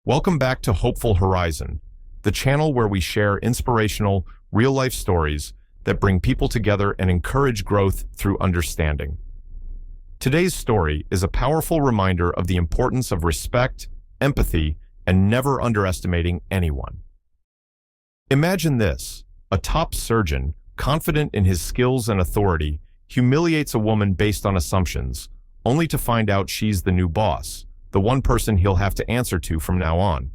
Welcome back to Hopeful Horizon, the channel where we share inspirational, real-life stories that bring people together and encourage growth through understanding. Today's story is a powerful reminder of the importance of respect, empathy, and never underestimating anyone. Imagine this: a top surgeon, confident in his skills and authority, humiliates a woman based on assumptions, only to find out she's the new boss, the one person he'll have to answer to from now on.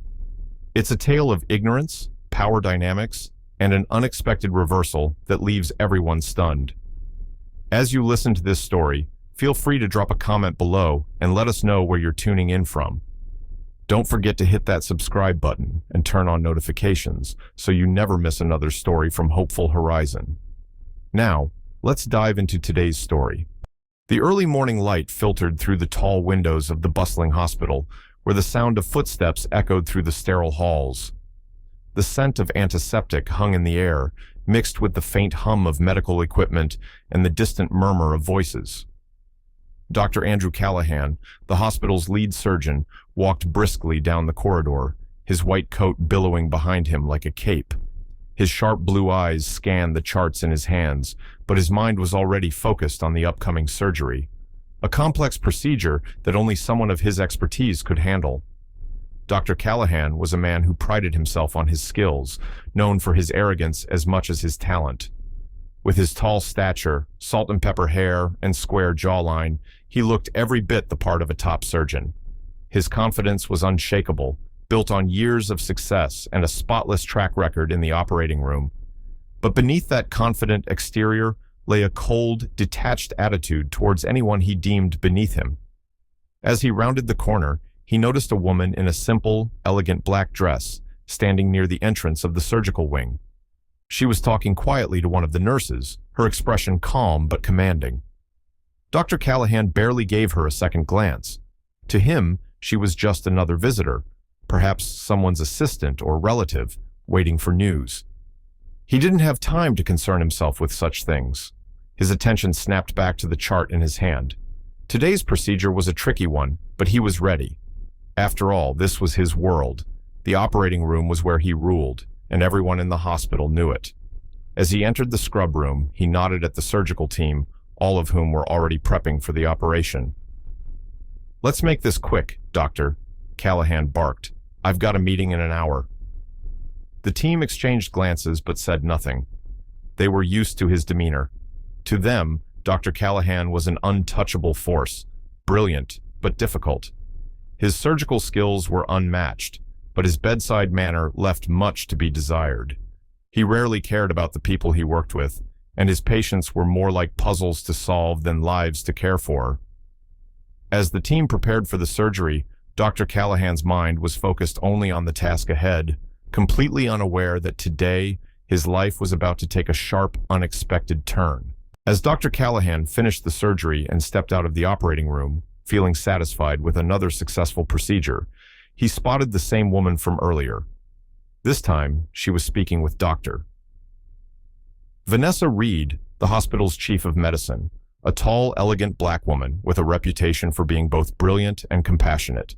It's a tale of ignorance, power dynamics, and an unexpected reversal that leaves everyone stunned. As you listen to this story, feel free to drop a comment below and let us know where you're tuning in from. Don't forget to hit that subscribe button and turn on notifications so you never miss another story from Hopeful Horizon. Now, let's dive into today's story. The early morning light filtered through the tall windows of the bustling hospital, where the sound of footsteps echoed through the sterile halls. The scent of antiseptic hung in the air, mixed with the faint hum of medical equipment and the distant murmur of voices. Dr. Andrew Callahan, the hospital's lead surgeon, walked briskly down the corridor, his white coat billowing behind him like a cape. His sharp blue eyes scanned the charts in his hands, but his mind was already focused on the upcoming surgery, a complex procedure that only someone of his expertise could handle. Dr. Callahan was a man who prided himself on his skills, known for his arrogance as much as his talent. With his tall stature, salt and pepper hair, and square jawline, he looked every bit the part of a top surgeon. His confidence was unshakable, built on years of success and a spotless track record in the operating room. But beneath that confident exterior lay a cold, detached attitude towards anyone he deemed beneath him. As he rounded the corner, he noticed a woman in a simple, elegant black dress standing near the entrance of the surgical wing. She was talking quietly to one of the nurses, her expression calm but commanding. Dr. Callahan barely gave her a second glance. To him, she was just another visitor, perhaps someone's assistant or relative, waiting for news. He didn't have time to concern himself with such things. His attention snapped back to the chart in his hand. Today's procedure was a tricky one, but he was ready. After all, this was his world. The operating room was where he ruled, and everyone in the hospital knew it. As he entered the scrub room, he nodded at the surgical team, all of whom were already prepping for the operation. "Let's make this quick, Doctor," Callahan barked. "I've got a meeting in an hour." The team exchanged glances but said nothing. They were used to his demeanor. To them, Dr. Callahan was an untouchable force, brilliant but difficult. His surgical skills were unmatched, but his bedside manner left much to be desired. He rarely cared about the people he worked with, and his patients were more like puzzles to solve than lives to care for. As the team prepared for the surgery, Dr. Callahan's mind was focused only on the task ahead, completely unaware that today his life was about to take a sharp, unexpected turn. As Dr. Callahan finished the surgery and stepped out of the operating room, feeling satisfied with another successful procedure, he spotted the same woman from earlier. This time, she was speaking with Dr. Vanessa Reed, the hospital's chief of medicine, a tall, elegant black woman with a reputation for being both brilliant and compassionate.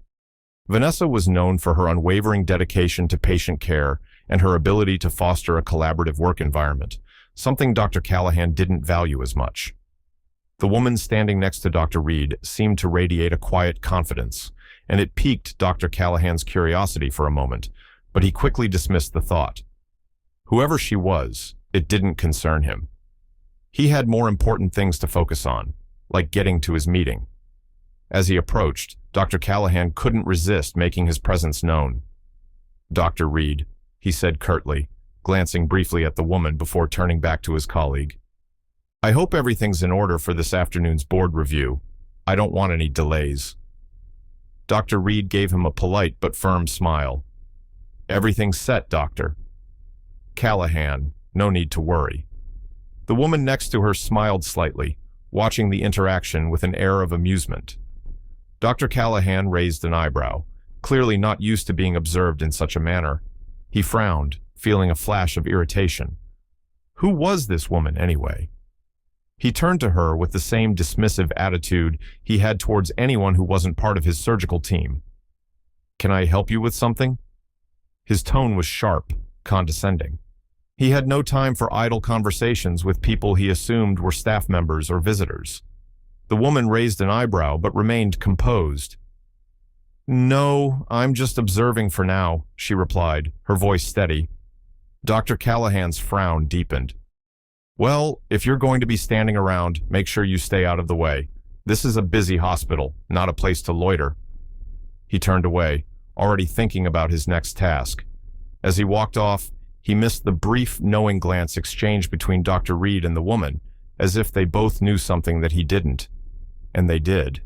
Vanessa was known for her unwavering dedication to patient care and her ability to foster a collaborative work environment, something Dr. Callahan didn't value as much. The woman standing next to Dr. Reed seemed to radiate a quiet confidence, and it piqued Dr. Callahan's curiosity for a moment, but he quickly dismissed the thought. Whoever she was, it didn't concern him. He had more important things to focus on, like getting to his meeting. As he approached, Dr. Callahan couldn't resist making his presence known. "Dr. Reed," he said curtly, glancing briefly at the woman before turning back to his colleague. "I hope everything's in order for this afternoon's board review. I don't want any delays." Dr. Reed gave him a polite but firm smile. "Everything's set, Doctor." "Callahan, no need to worry." The woman next to her smiled slightly, watching the interaction with an air of amusement. Dr. Callahan raised an eyebrow, clearly not used to being observed in such a manner. He frowned, feeling a flash of irritation. Who was this woman, anyway? He turned to her with the same dismissive attitude he had towards anyone who wasn't part of his surgical team. Can I help you with something? His tone was sharp, condescending. He had no time for idle conversations with people he assumed were staff members or visitors. The woman raised an eyebrow but remained composed. No, I'm just observing for now, she replied, her voice steady. Dr. Callahan's frown deepened. Well, if you're going to be standing around, make sure you stay out of the way. This is a busy hospital, not a place to loiter. He turned away, already thinking about his next task. As he walked off, he missed the brief, knowing glance exchanged between Dr. Reed and the woman, as if they both knew something that he didn't. And they did.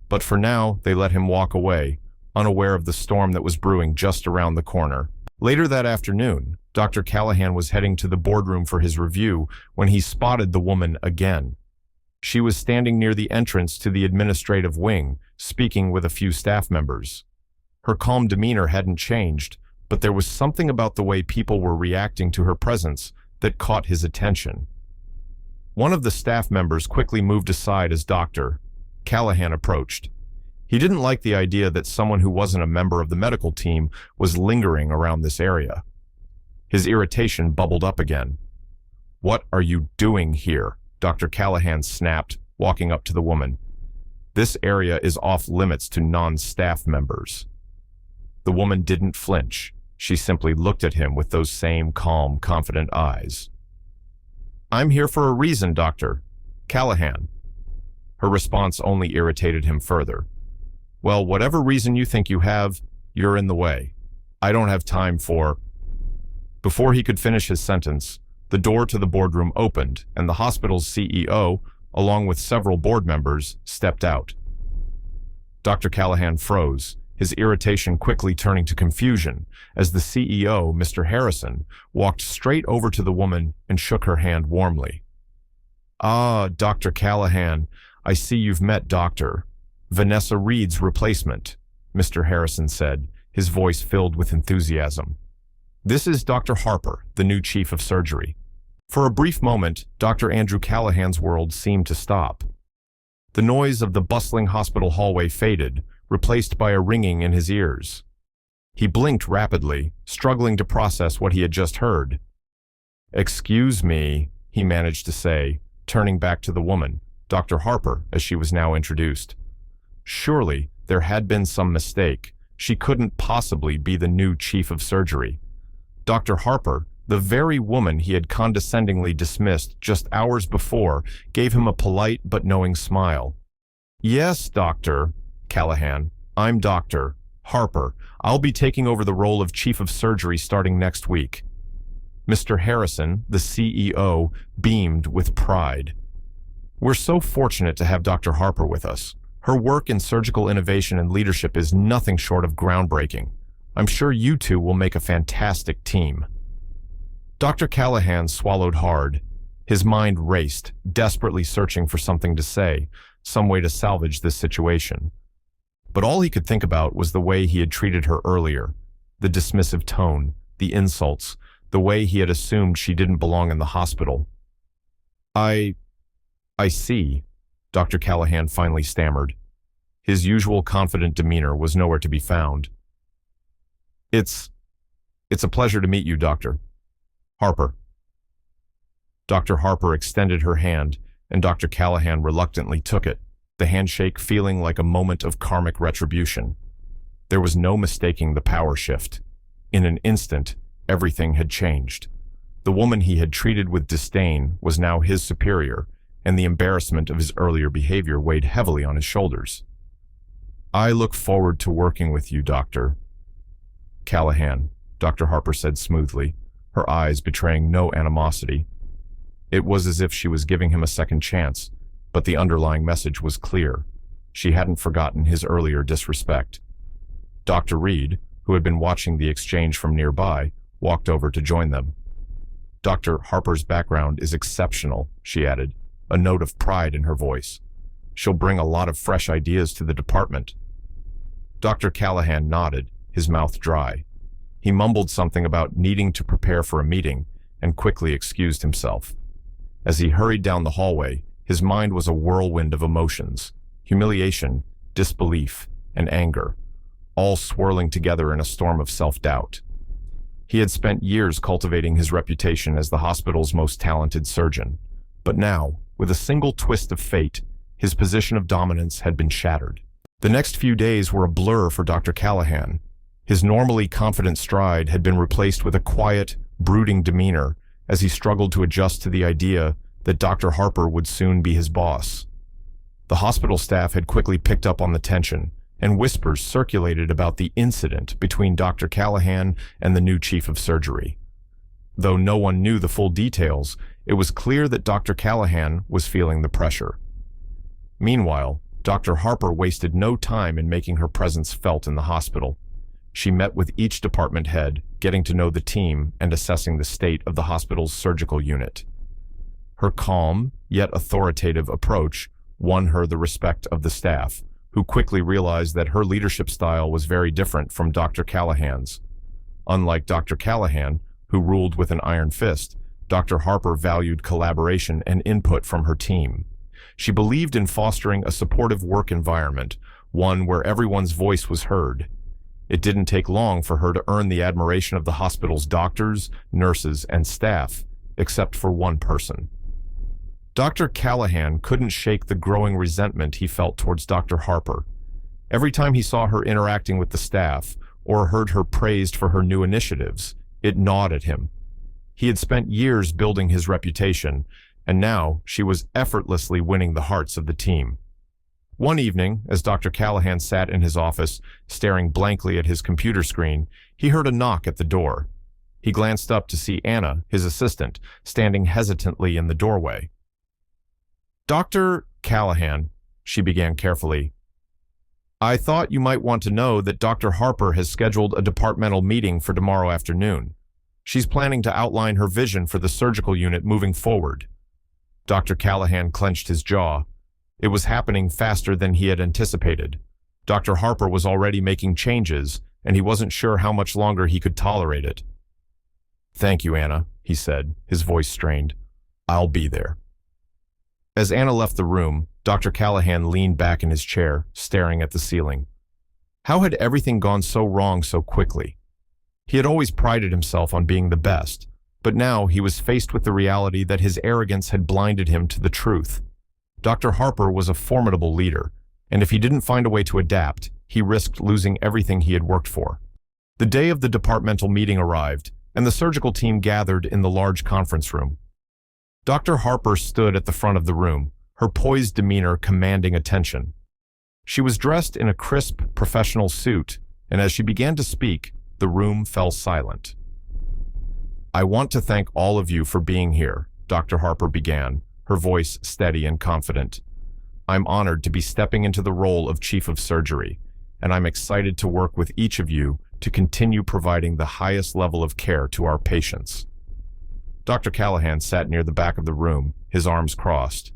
But for now, they let him walk away, unaware of the storm that was brewing just around the corner. Later that afternoon, Dr. Callahan was heading to the boardroom for his review when he spotted the woman again. She was standing near the entrance to the administrative wing, speaking with a few staff members. Her calm demeanor hadn't changed, but there was something about the way people were reacting to her presence that caught his attention. One of the staff members quickly moved aside as Dr. Callahan approached. He didn't like the idea that someone who wasn't a member of the medical team was lingering around this area. His irritation bubbled up again. What are you doing here? Dr. Callahan snapped, walking up to the woman. This area is off limits to non-staff members. The woman didn't flinch. She simply looked at him with those same calm, confident eyes. I'm here for a reason, Dr. Callahan. Her response only irritated him further. Well, whatever reason you think you have, you're in the way. I don't have time for... Before he could finish his sentence, the door to the boardroom opened, and the hospital's CEO, along with several board members, stepped out. Dr. Callahan froze, his irritation quickly turning to confusion, as the CEO, Mr. Harrison, walked straight over to the woman and shook her hand warmly. Ah, Dr. Callahan, I see you've met Dr. Vanessa Reed's replacement, Mr. Harrison said, his voice filled with enthusiasm. This is Dr. Harper, the new chief of surgery. For a brief moment, Dr. Andrew Callahan's world seemed to stop. The noise of the bustling hospital hallway faded, replaced by a ringing in his ears. He blinked rapidly, struggling to process what he had just heard. Excuse me, he managed to say, turning back to the woman, Dr. Harper, as she was now introduced. Surely, there had been some mistake. She couldn't possibly be the new chief of surgery. Dr. Harper, the very woman he had condescendingly dismissed just hours before, gave him a polite but knowing smile. Yes, Dr. Callahan, I'm Dr. Harper. I'll be taking over the role of chief of surgery starting next week. Mr. Harrison, the CEO, beamed with pride. We're so fortunate to have Dr. Harper with us. Her work in surgical innovation and leadership is nothing short of groundbreaking. I'm sure you two will make a fantastic team. Dr. Callahan swallowed hard. His mind raced, desperately searching for something to say, some way to salvage this situation. But all he could think about was the way he had treated her earlier, the dismissive tone, the insults, the way he had assumed she didn't belong in the hospital. I see, Dr. Callahan finally stammered. His usual confident demeanor was nowhere to be found. It's a pleasure to meet you, Dr. Harper. Dr. Harper extended her hand, and Dr. Callahan reluctantly took it, the handshake feeling like a moment of karmic retribution. There was no mistaking the power shift. In an instant, everything had changed. The woman he had treated with disdain was now his superior, and the embarrassment of his earlier behavior weighed heavily on his shoulders. I look forward to working with you, Dr. Callahan, Dr. Harper said smoothly, her eyes betraying no animosity. It was as if she was giving him a second chance, but the underlying message was clear. She hadn't forgotten his earlier disrespect. Dr. Reed, who had been watching the exchange from nearby, walked over to join them. Dr. Harper's background is exceptional, she added, a note of pride in her voice. She'll bring a lot of fresh ideas to the department. Dr. Callahan nodded, his mouth dry. He mumbled something about needing to prepare for a meeting and quickly excused himself. As he hurried down the hallway, his mind was a whirlwind of emotions, humiliation, disbelief, and anger. all swirling together in a storm of self-doubt. He had spent years cultivating his reputation as the hospital's most talented surgeon, but now, with a single twist of fate, his position of dominance had been shattered. The next few days were a blur for Dr. Callahan. His normally confident stride had been replaced with a quiet, brooding demeanor as he struggled to adjust to the idea that Dr. Harper would soon be his boss. The hospital staff had quickly picked up on the tension, and whispers circulated about the incident between Dr. Callahan and the new chief of surgery. Though no one knew the full details, it was clear that Dr. Callahan was feeling the pressure. Meanwhile, Dr. Harper wasted no time in making her presence felt in the hospital. She met with each department head, getting to know the team and assessing the state of the hospital's surgical unit. Her calm, yet authoritative approach won her the respect of the staff, who quickly realized that her leadership style was very different from Dr. Callahan's. Unlike Dr. Callahan, who ruled with an iron fist, Dr. Harper valued collaboration and input from her team. She believed in fostering a supportive work environment, one where everyone's voice was heard. It didn't take long for her to earn the admiration of the hospital's doctors, nurses, and staff, except for one person. Dr. Callahan couldn't shake the growing resentment he felt towards Dr. Harper. Every time he saw her interacting with the staff or heard her praised for her new initiatives, it gnawed at him. He had spent years building his reputation, and now she was effortlessly winning the hearts of the team. One evening, as Dr. Callahan sat in his office, staring blankly at his computer screen, he heard a knock at the door. He glanced up to see Anna, his assistant, standing hesitantly in the doorway. "Dr. Callahan," she began carefully, "I thought you might want to know that Dr. Harper has scheduled a departmental meeting for tomorrow afternoon. She's planning to outline her vision for the surgical unit moving forward." Dr. Callahan clenched his jaw. It was happening faster than he had anticipated. Dr. Harper was already making changes, and he wasn't sure how much longer he could tolerate it. "Thank you, Anna," he said, his voice strained. "I'll be there." As Anna left the room, Dr. Callahan leaned back in his chair, staring at the ceiling. How had everything gone so wrong so quickly? He had always prided himself on being the best, but now he was faced with the reality that his arrogance had blinded him to the truth. Dr. Harper was a formidable leader, and if he didn't find a way to adapt, he risked losing everything he had worked for. The day of the departmental meeting arrived, and the surgical team gathered in the large conference room. Dr. Harper stood at the front of the room, her poised demeanor commanding attention. She was dressed in a crisp, professional suit, and as she began to speak, the room fell silent. "I want to thank all of you for being here," Dr. Harper began, her voice steady and confident. "I'm honored to be stepping into the role of Chief of Surgery, and I'm excited to work with each of you to continue providing the highest level of care to our patients." Dr. Callahan sat near the back of the room, his arms crossed.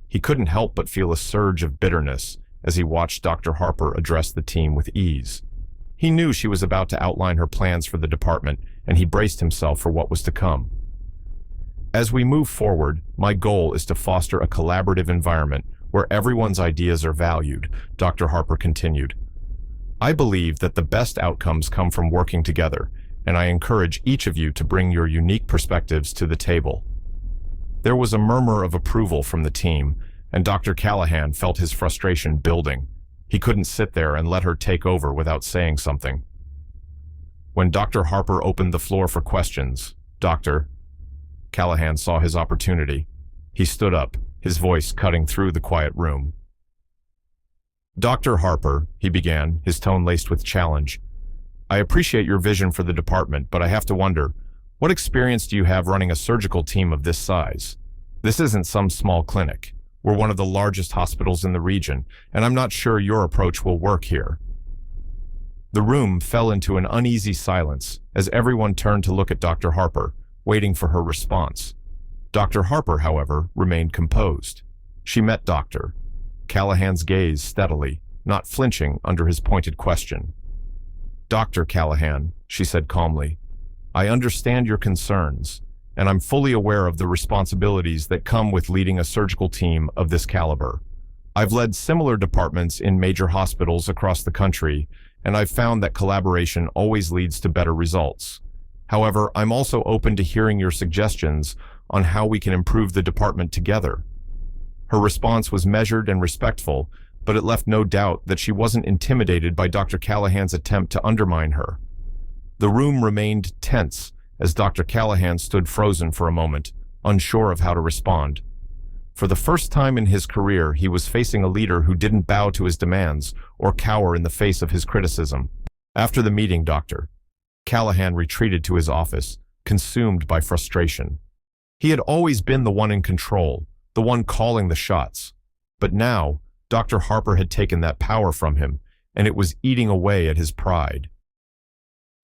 He couldn't help but feel a surge of bitterness as he watched Dr. Harper address the team with ease. He knew she was about to outline her plans for the department, and he braced himself for what was to come. "As we move forward, my goal is to foster a collaborative environment where everyone's ideas are valued," Dr. Harper continued. "I believe that the best outcomes come from working together, and I encourage each of you to bring your unique perspectives to the table." There was a murmur of approval from the team, and Dr. Callahan felt his frustration building. He couldn't sit there and let her take over without saying something. When Dr. Harper opened the floor for questions, Dr. Callahan saw his opportunity. He stood up, his voice cutting through the quiet room. "Dr. Harper," he began, his tone laced with challenge, "I appreciate your vision for the department, but I have to wonder, what experience do you have running a surgical team of this size? This isn't some small clinic. We're one of the largest hospitals in the region, and I'm not sure your approach will work here." The room fell into an uneasy silence as everyone turned to look at Dr. Harper, waiting for her response. Dr. Harper, however, remained composed. She met Dr. Callahan's gaze steadily, not flinching under his pointed question. "Dr. Callahan," she said calmly, "I understand your concerns, and I'm fully aware of the responsibilities that come with leading a surgical team of this caliber. I've led similar departments in major hospitals across the country, and I've found that collaboration always leads to better results. However, I'm also open to hearing your suggestions on how we can improve the department together." Her response was measured and respectful, but it left no doubt that she wasn't intimidated by Dr. Callahan's attempt to undermine her. The room remained tense as Dr. Callahan stood frozen for a moment, unsure of how to respond. For the first time in his career, he was facing a leader who didn't bow to his demands or cower in the face of his criticism. After the meeting, Dr. Callahan retreated to his office, consumed by frustration. He had always been the one in control, the one calling the shots. But now, Dr. Harper had taken that power from him, and it was eating away at his pride.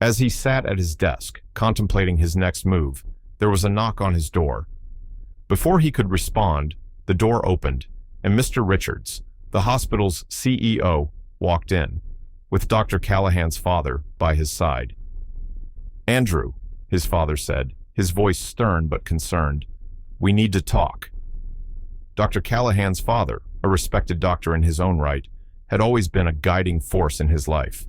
As he sat at his desk, contemplating his next move, there was a knock on his door. Before he could respond, the door opened, and Mr. Richards, the hospital's CEO, walked in, with Dr. Callahan's father by his side. "Andrew," his father said, his voice stern but concerned, "we need to talk." Dr. Callahan's father, a respected doctor in his own right, had always been a guiding force in his life.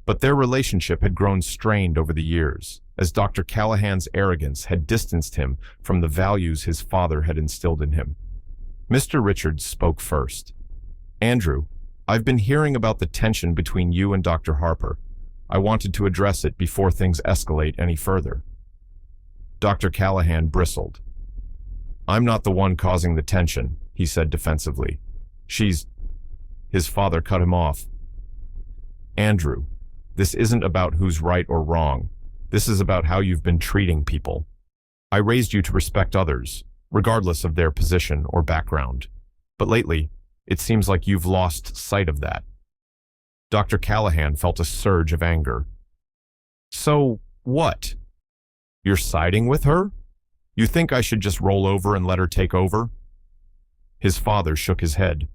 But their relationship had grown strained over the years, as Dr. Callahan's arrogance had distanced him from the values his father had instilled in him. Mr. Richards spoke first. "Andrew, I've been hearing about the tension between you and Dr. Harper. I wanted to address it before things escalate any further." Dr. Callahan bristled. "I'm not the one causing the tension," he said defensively. "She's—" His father cut him off. "Andrew, this isn't about who's right or wrong. This is about how you've been treating people. I raised you to respect others, regardless of their position or background. But lately, it seems like you've lost sight of that." Dr. Callahan felt a surge of anger. "So, what? You're siding with her? You think I should just roll over and let her take over?" His father shook his head.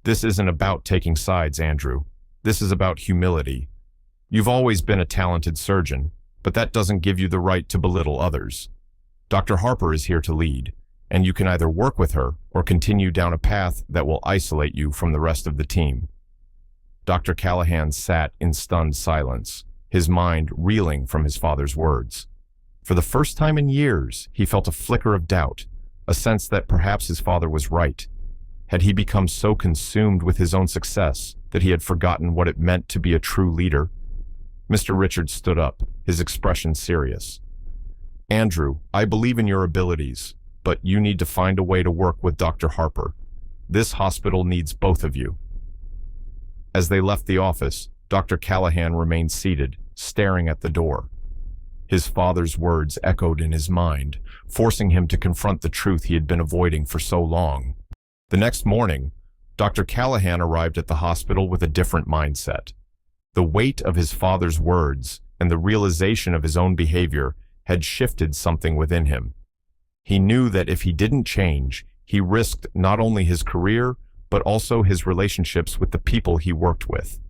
"This isn't about taking sides, Andrew. This is about humility. You've always been a talented surgeon, but that doesn't give you the right to belittle others. Dr. Harper is here to lead, and you can either work with her or continue down a path that will isolate you from the rest of the team." Dr. Callahan sat in stunned silence, his mind reeling from his father's words. For the first time in years, he felt a flicker of doubt, a sense that perhaps his father was right. Had he become so consumed with his own success that he had forgotten what it meant to be a true leader? Mr. Richards stood up, his expression serious. "Andrew, I believe in your abilities, but you need to find a way to work with Dr. Harper. This hospital needs both of you." As they left the office, Dr. Callahan remained seated, staring at the door. His father's words echoed in his mind, forcing him to confront the truth he had been avoiding for so long. The next morning, Dr. Callahan arrived at the hospital with a different mindset. The weight of his father's words and the realization of his own behavior had shifted something within him. He knew that if he didn't change, he risked not only his career, but also his relationships with the people he worked with.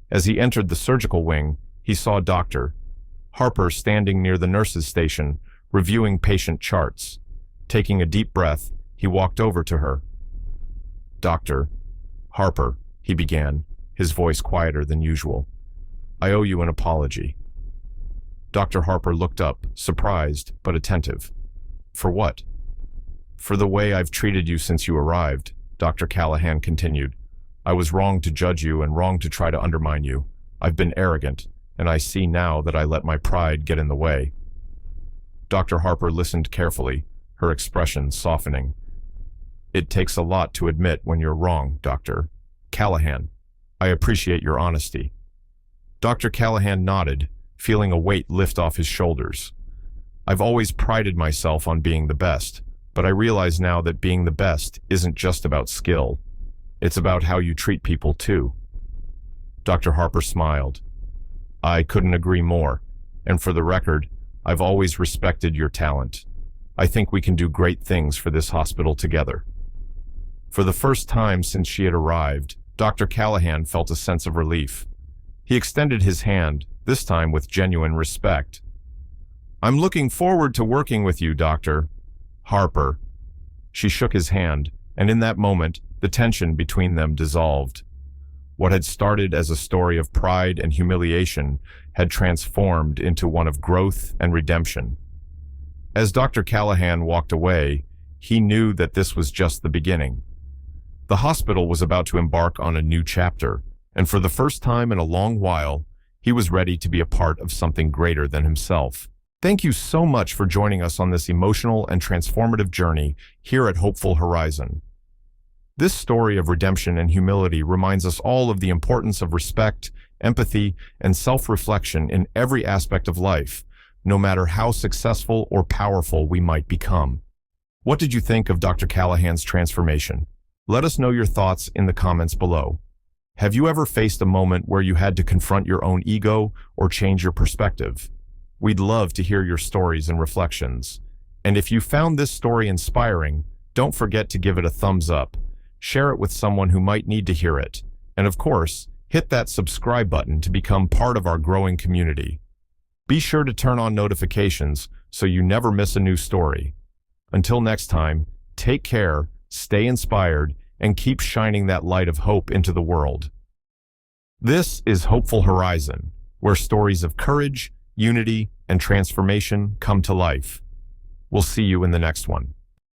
As he entered the surgical wing, he saw Dr. Harper standing near the nurses' station, reviewing patient charts. Taking a deep breath, he walked over to her. "Dr. Harper," he began, his voice quieter than usual. "I owe you an apology." Dr. Harper looked up, surprised but attentive. "For what?" "For the way I've treated you since you arrived," Dr. Callahan continued. "I was wrong to judge you and wrong to try to undermine you. I've been arrogant, and I see now that I let my pride get in the way." Dr. Harper listened carefully, her expression softening. "It takes a lot to admit when you're wrong, Dr. Callahan. I appreciate your honesty." Dr. Callahan nodded, feeling a weight lift off his shoulders. "I've always prided myself on being the best, but I realize now that being the best isn't just about skill. It's about how you treat people, too." Dr. Harper smiled. "I couldn't agree more, and for the record, I've always respected your talent. I think we can do great things for this hospital together." For the first time since she had arrived, Dr. Callahan felt a sense of relief. He extended his hand, this time with genuine respect. "I'm looking forward to working with you, Dr. Harper." She shook his hand, and in that moment, the tension between them dissolved. What had started as a story of pride and humiliation had transformed into one of growth and redemption. As Dr. Callahan walked away, he knew that this was just the beginning. The hospital was about to embark on a new chapter, and for the first time in a long while, he was ready to be a part of something greater than himself. Thank you so much for joining us on this emotional and transformative journey here at Hopeful Horizon. This story of redemption and humility reminds us all of the importance of respect, empathy, and self-reflection in every aspect of life, no matter how successful or powerful we might become. What did you think of Dr. Callahan's transformation? Let us know your thoughts in the comments below. Have you ever faced a moment where you had to confront your own ego or change your perspective? We'd love to hear your stories and reflections. And if you found this story inspiring, don't forget to give it a thumbs up, share it with someone who might need to hear it, and of course, hit that subscribe button to become part of our growing community. Be sure to turn on notifications so you never miss a new story. Until next time, take care, stay inspired, and keep shining that light of hope into the world. This is Hopeful Horizon, where stories of courage, unity, and transformation come to life. We'll see you in the next one.